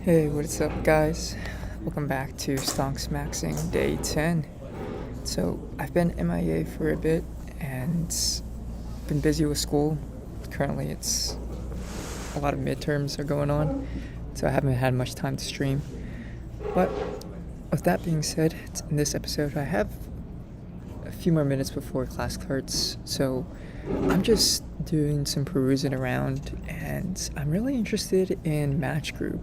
Hey, what's up, guys? Welcome back to stonksmaxxing day 10. So, I've been MIA for a bit and been busy with school. Currently, it's a lot of midterms are going on, so I haven't had much time to stream. But with that being said, in this episode, I have a few more minutes before class starts, so I'm just doing some perusing around, and I'm really interested in Match Group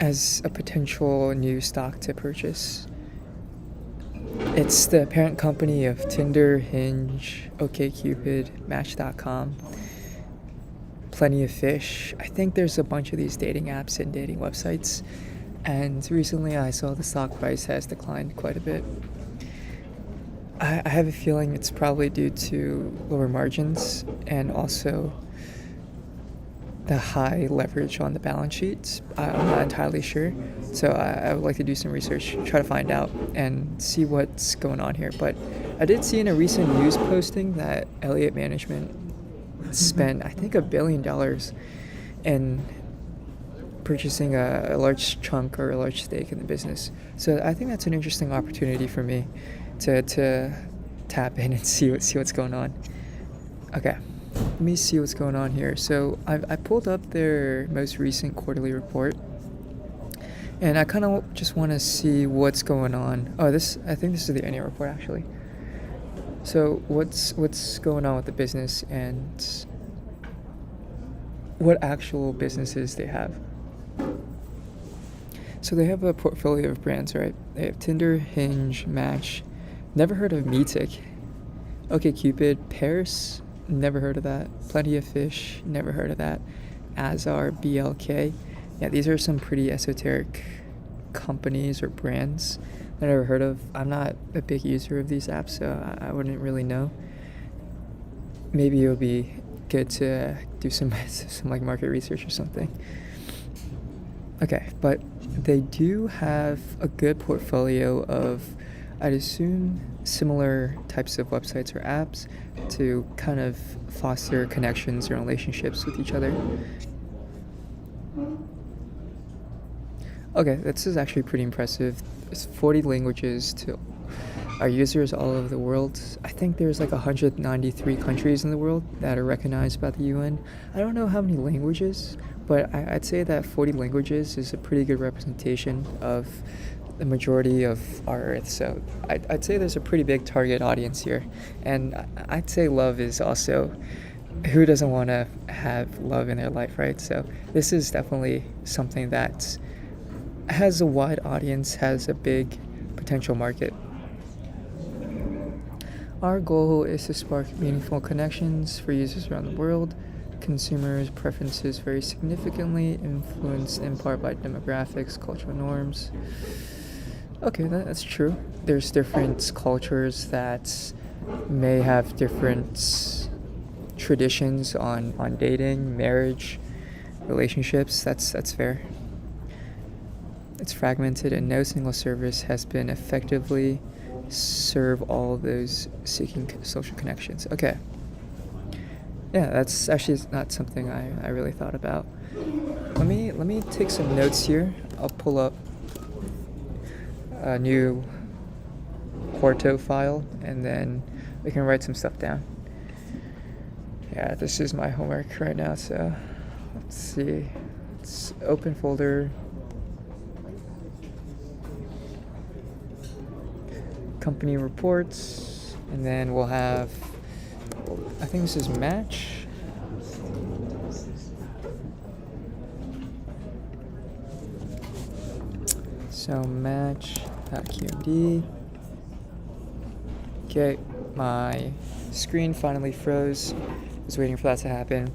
as a potential new stock to purchase. It's the parent company of Tinder, Hinge, OkCupid, Match.com, Plenty of Fish. I think there's a bunch of these dating apps and dating websites, and recently I saw the stock price has declined quite a bit. I have a feeling it's probably due to lower margins and also the high leverage on the balance sheets. I'm not entirely sure, so I would like to do some research, try to find out and see what's going on here. But I did see in a recent news posting that Elliott Management spent, I think, $1 billion in purchasing a large chunk or a large stake in the business. So I think that's an interesting opportunity for me to tap in and see what's going on. Okay. Let me see what's going on here. So I pulled up their most recent quarterly report, and I kind of just want to see what's going on. I think this is the annual report actually. So what's going on with the business and what actual businesses they have. So they have a portfolio of brands, right? They have Tinder, Hinge, Match. Never heard of Meetic. OkCupid, Paris. Never heard of that. Plenty of Fish. Never heard of that. Azar, BLK. Yeah, these are some pretty esoteric companies or brands that I've never heard of. I'm not a big user of these apps, so I wouldn't really know. Maybe it would be good to do some like market research or something. Okay, but they do have a good portfolio of, I'd assume, similar types of websites or apps to kind of foster connections and relationships with each other. Okay, this is actually pretty impressive. It's 40 languages to our users all over the world. I think there's like 193 countries in the world that are recognized by the UN. I don't know how many languages, but I'd say that 40 languages is a pretty good representation of the majority of our Earth. So I'd say there's a pretty big target audience here. And I'd say love is also, who doesn't want to have love in their life, right? So this is definitely something that has a wide audience, has a big potential market. Our goal is to spark meaningful connections for users around the world. Consumers' preferences vary significantly, influenced in part by demographics, cultural norms. Okay, that's true. There's different cultures that may have different traditions on dating, marriage, relationships. That's fair. It's fragmented, and no single service has been effectively serve all of those seeking social connections. Okay. Yeah, that's actually not something I really thought about. Let me take some notes here. I'll pull up a new Quarto file, and then we can write some stuff down. Yeah, this is my homework right now, so let's see. It's open folder, company reports, and then we'll have, I think this is Match. So match.qmd. Okay, my screen finally froze. I was waiting for that to happen.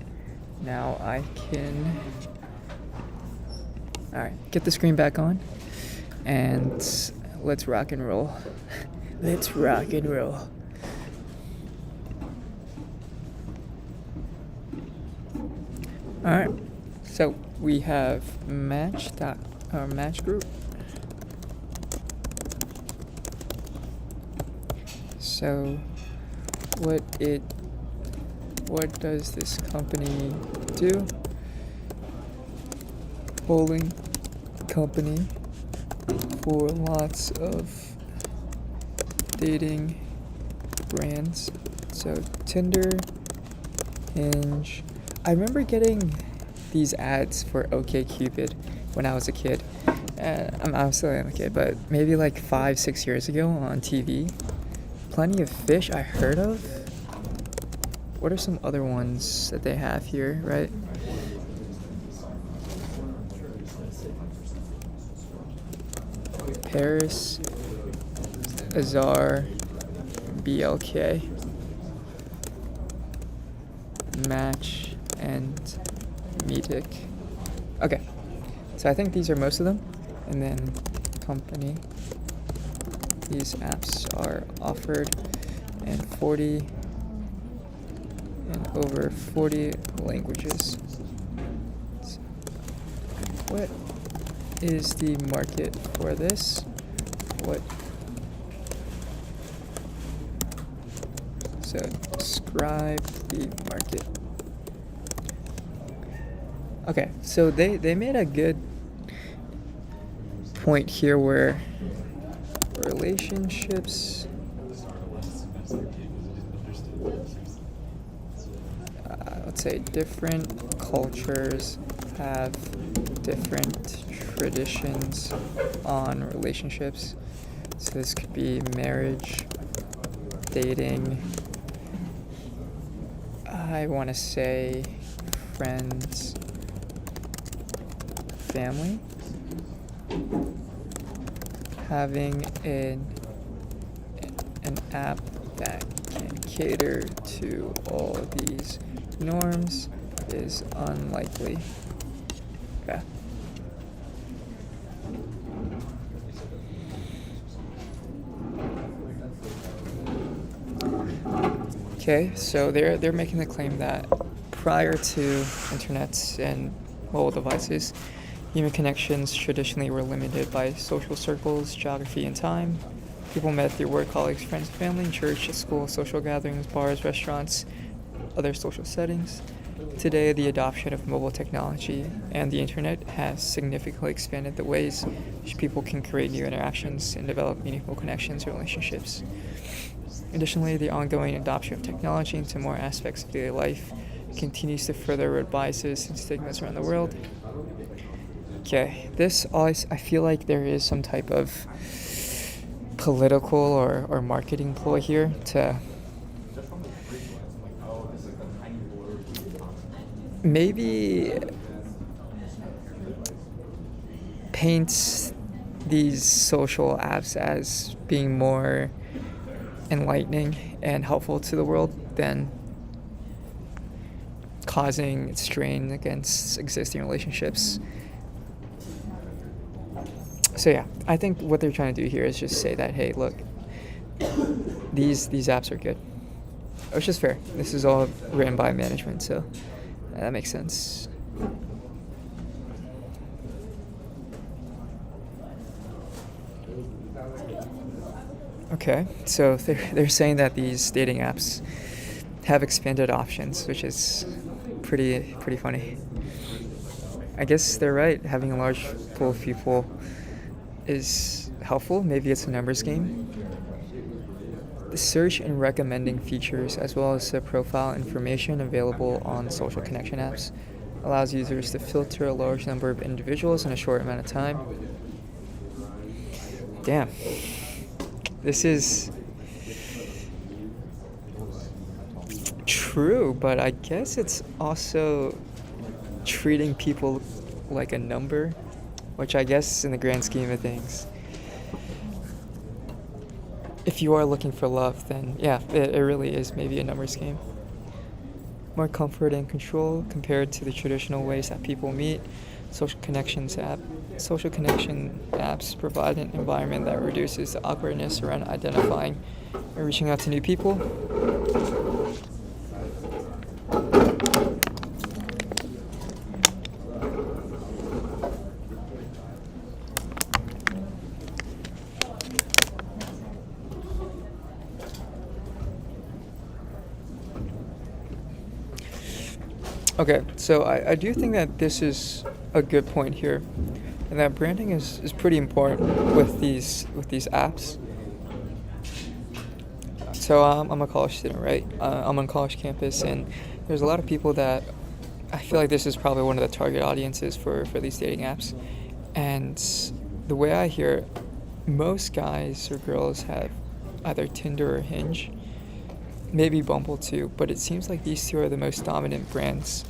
Now I can, alright, get the screen back on, and let's rock and roll. Let's rock and roll. Alright, so we have Match Group. So what does this company do? holding company for lots of dating brands. So Tinder, Hinge. I remember getting these ads for OkCupid when I was a kid. I'm still a kid, but maybe like 5-6 years ago on TV. Plenty of Fish I heard of. What are some other ones that they have here, right? Paris, Azar, BLK, Match, and Meetic. Okay, so I think these are most of them. And then company. These apps are offered in over 40 languages. So what is the market for this? So describe the market. Okay, so they made a good point here where relationships let's say different cultures have different traditions on relationships. So this could be marriage, dating, I want to say friends, family. Having an app that can cater to all these norms is unlikely. Okay. Okay, so they're making the claim that prior to internets and mobile devices, human connections traditionally were limited by social circles, geography, and time. People met through work, colleagues, friends, family, church, school, social gatherings, bars, restaurants, other social settings. Today, the adoption of mobile technology and the internet has significantly expanded the ways which people can create new interactions and develop meaningful connections and relationships. Additionally, the ongoing adoption of technology into more aspects of daily life continues to further erode biases and stigmas around the world. Okay, this always, I feel like there is some type of political or marketing ploy here to maybe paint these social apps as being more enlightening and helpful to the world than causing strain against existing relationships. So yeah, I think what they're trying to do here is just say that, hey, look, these apps are good. Which is fair. This is all written by management, so that makes sense. Okay, so they're saying that these dating apps have expanded options, which is pretty funny. I guess they're right. Having a large pool of people is helpful. Maybe it's a numbers game. The search and recommending features, as well as the profile information available on social connection apps, allows users to filter a large number of individuals in a short amount of time. Damn. This is true, but I guess it's also treating people like a number, which I guess in the grand scheme of things, if you are looking for love, then yeah, it really is maybe a numbers game. More comfort and control compared to the traditional ways that people meet. Social connection apps provide an environment that reduces the awkwardness around identifying and reaching out to new people. Okay, so I do think that this is a good point here, and that branding is pretty important with these apps. So I'm a college student, right? I'm on college campus, and there's a lot of people that I feel like this is probably one of the target audiences for these dating apps. And the way I hear it, most guys or girls have either Tinder or Hinge, maybe Bumble too, but it seems like these two are the most dominant brands.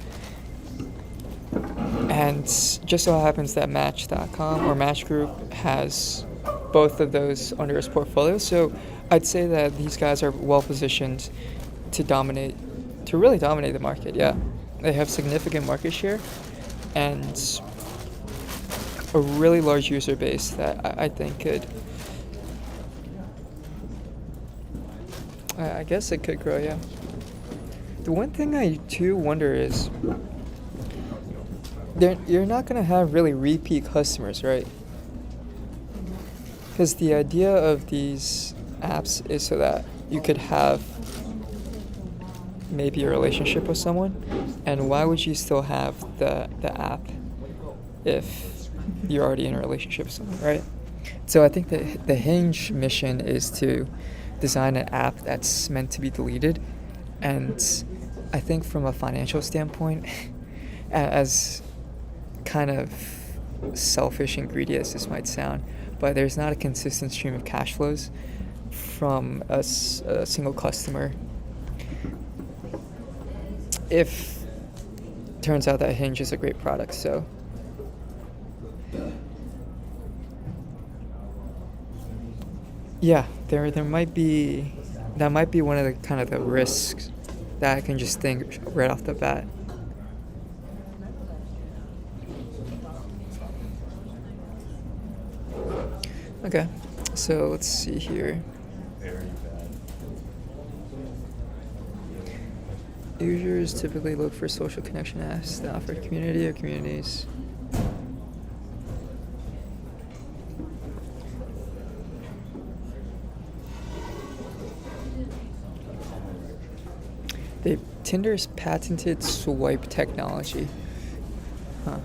And just so happens that Match.com or Match Group has both of those under its portfolio. So I'd say that these guys are well positioned to really dominate the market. Yeah, they have significant market share and a really large user base that I think could, I guess it could grow, yeah. The one thing I do wonder is, you're not going to have really repeat customers, right? Because the idea of these apps is so that you could have maybe a relationship with someone, and why would you still have the app if you're already in a relationship with someone, right? So I think that the Hinge mission is to design an app that's meant to be deleted, and I think from a financial standpoint, as kind of selfish and greedy as this might sound, but there's not a consistent stream of cash flows from a single customer. If turns out that Hinge is a great product, so yeah, there might be, that might be one of the kind of the risks that I can just think right off the bat. Okay, so let's see here. Users typically look for social connection apps that offer community or communities. Tinder's patented swipe technology. Huh.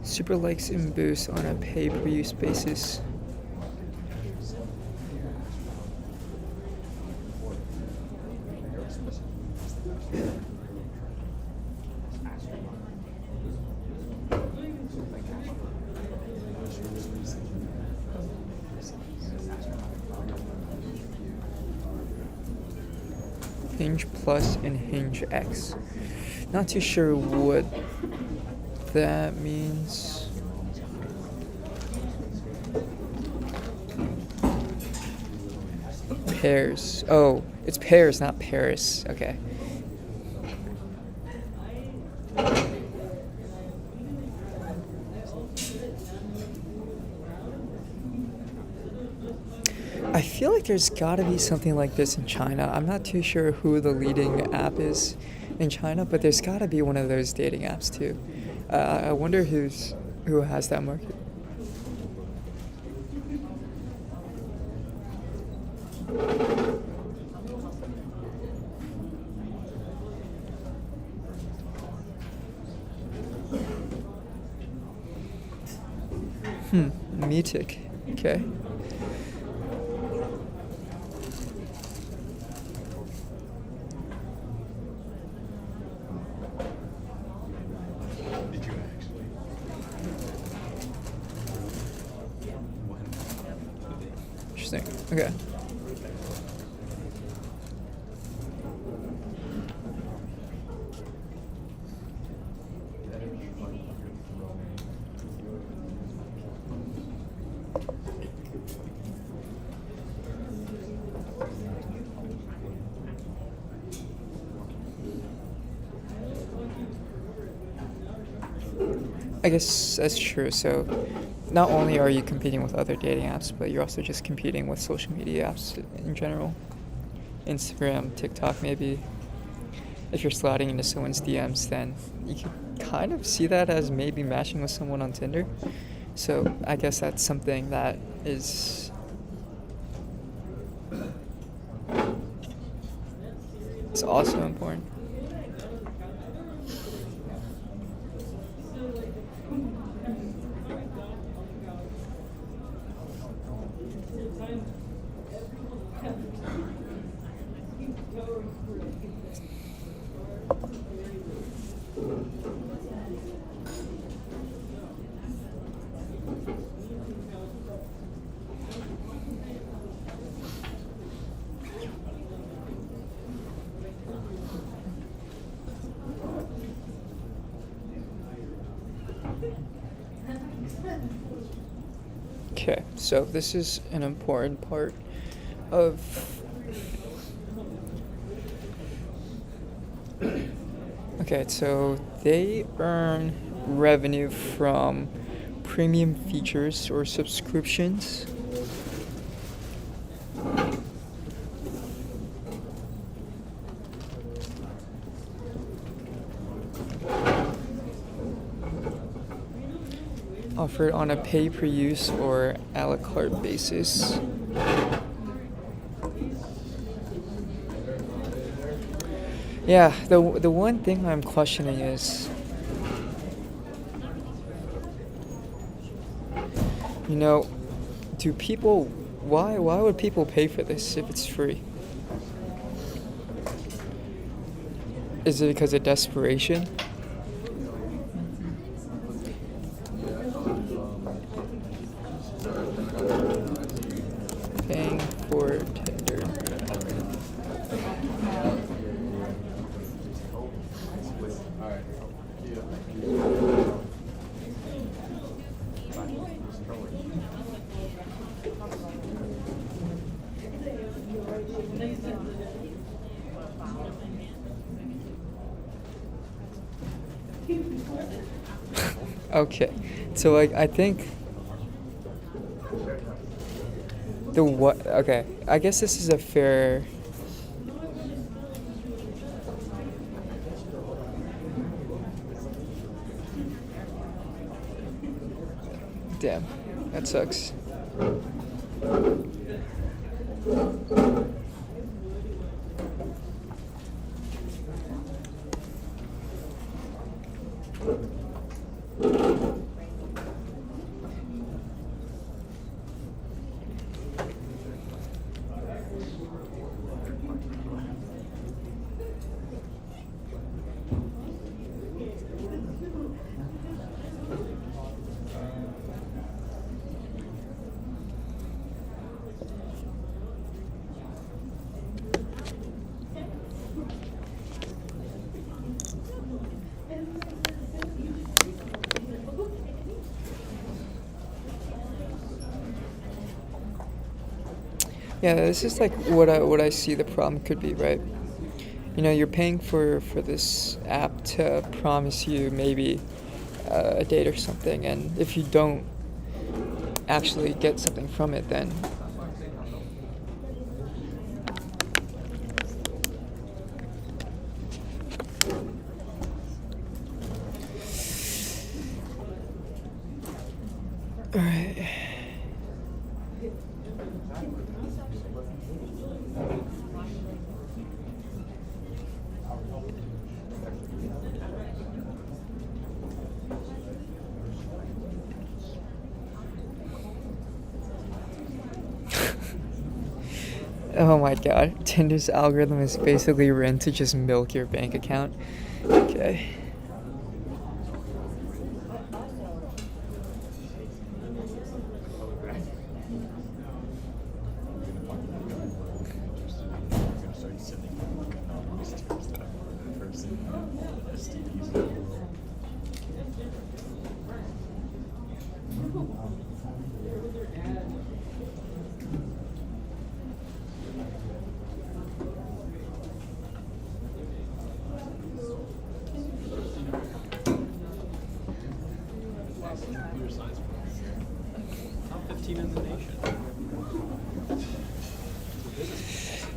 Super likes and boosts on a pay-per-use basis. Hinge Plus and Hinge X. Not too sure what that means. Pairs. Oh, it's pairs, not Paris. Okay. I feel like there's gotta be something like this in China. I'm not too sure who the leading app is in China, but there's gotta be one of those dating apps too. I wonder who has that market. Meetic. Okay. Interesting. Okay. I guess that's true. So not only are you competing with other dating apps, but you're also just competing with social media apps in general. Instagram, TikTok maybe. if you're sliding into someone's DMs, then you can kind of see that as maybe matching with someone on Tinder. So I guess that's something that is it's also important. Okay, so this is an important part of okay, so they earn revenue from premium features or subscriptions. Offered on a pay-per-use or a la carte basis. Yeah, the one thing I'm questioning is, do people why would people pay for this if it's free? Is it because of desperation? Paying for Tinder. Okay, so I think okay, I guess this is a fair. Damn, that sucks. Yeah, this is like what I see the problem could be, right? You're paying for this app to promise you maybe a date or something, and if you don't actually get something from it, then all right. Oh my god, Tinder's algorithm is basically written to just milk your bank account. Okay.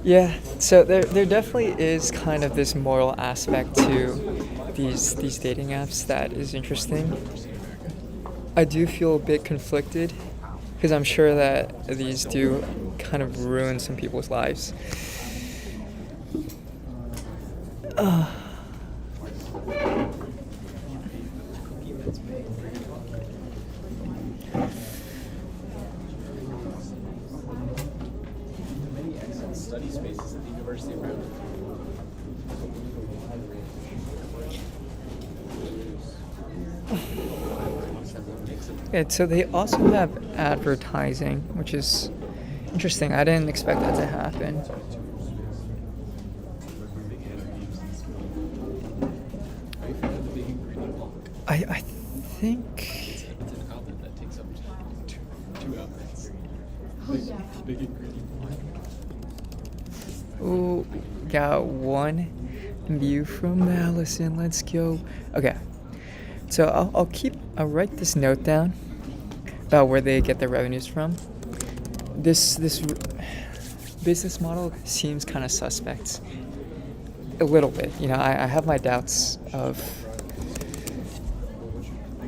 Yeah, so there definitely is kind of this moral aspect to these dating apps that is interesting. I do feel a bit conflicted because I'm sure that these do kind of ruin some people's lives. Uh, Study spaces at the University of Maryland. yeah, so they also have advertising, which is interesting. I didn't expect that to happen. I think. It's an outlet that takes up two outlets. Big ingredient block. Ooh, got one view from Allison. Let's go. Okay, so I'll write this note down about where they get their revenues from. This business model seems kind of suspect. A little bit, I have my doubts of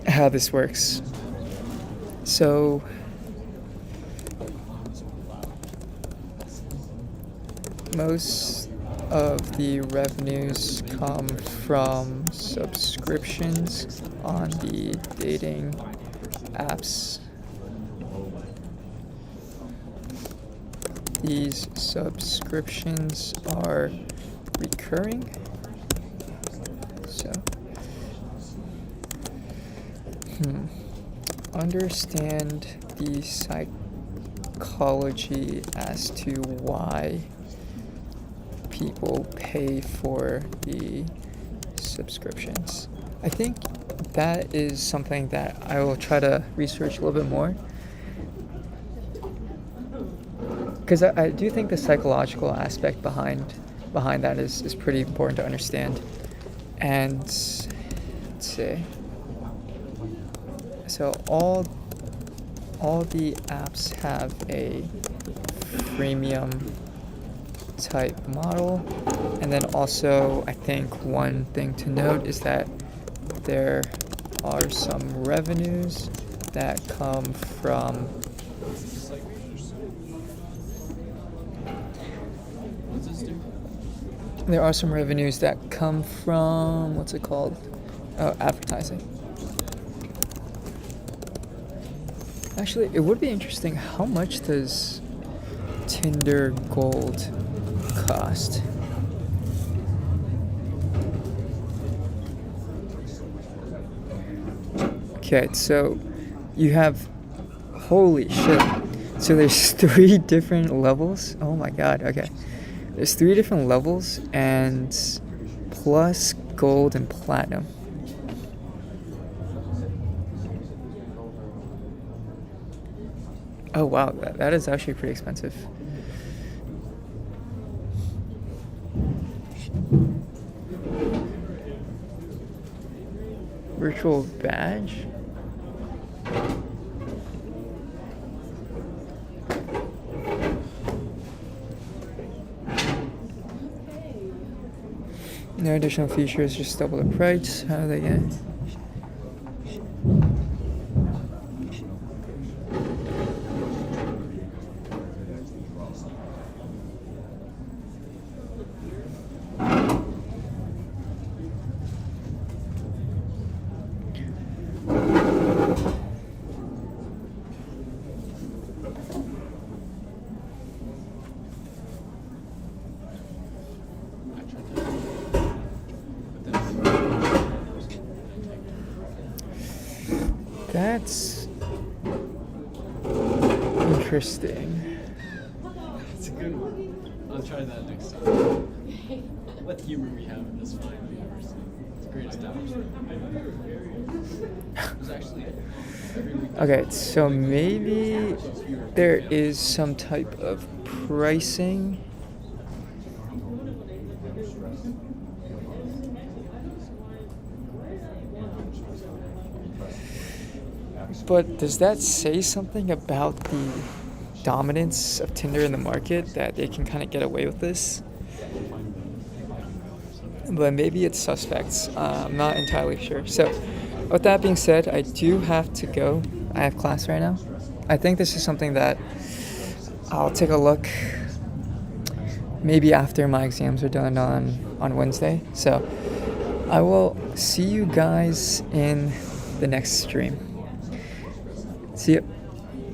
how this works. So most of the revenues come from subscriptions on the dating apps. These subscriptions are recurring. So, understand the psychology as to why people pay for the subscriptions. I think that is something that I will try to research a little bit more. Because I do think the psychological aspect behind that is pretty important to understand. And let's see. So all the apps have a freemium type model, and then also I think one thing to note is that there are some revenues that come from what's it called? Oh, advertising. Actually, it would be interesting, how much does Tinder Gold cost? Okay, so you have, holy shit. So there's 3 different levels. Oh my god, okay. There's 3 different levels, and plus gold and platinum. Oh wow, that is actually pretty expensive. Virtual badge? No additional features, just double the price. How do they get? That's interesting. It's a good one. I'll try that next time. What humor we have in this fine university. It's a great establishment. There's actually every week. Okay, so maybe there is some type of pricing. But does that say something about dominance of Tinder in the market that they can kind of get away with this. But maybe it's suspects. I'm not entirely sure. So, with that being said, I do have to go. I have class right now. I think this is something that I'll take a look maybe after my exams are done on Wednesday. So, I will see you guys in the next stream. See ya.